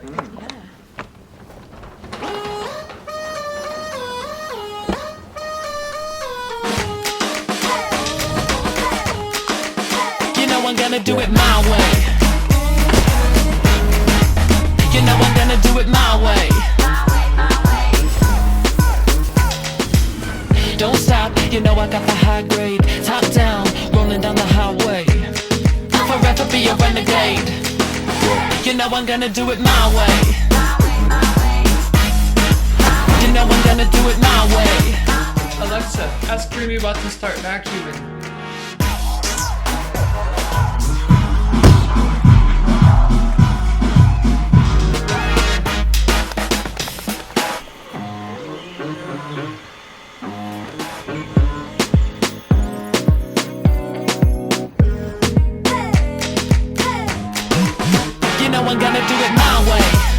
You know I'm gonna do it my way. You know I'm gonna do it my way. Don't stop, you know I got the high grade. Top down, rolling down the highway. I'll forever be a renegade. You know I'm gonna do it my way. You know I'm gonna do it my way. Alexa, ask Dreamy about to start vacuuming. You know I'm gonna do it my way.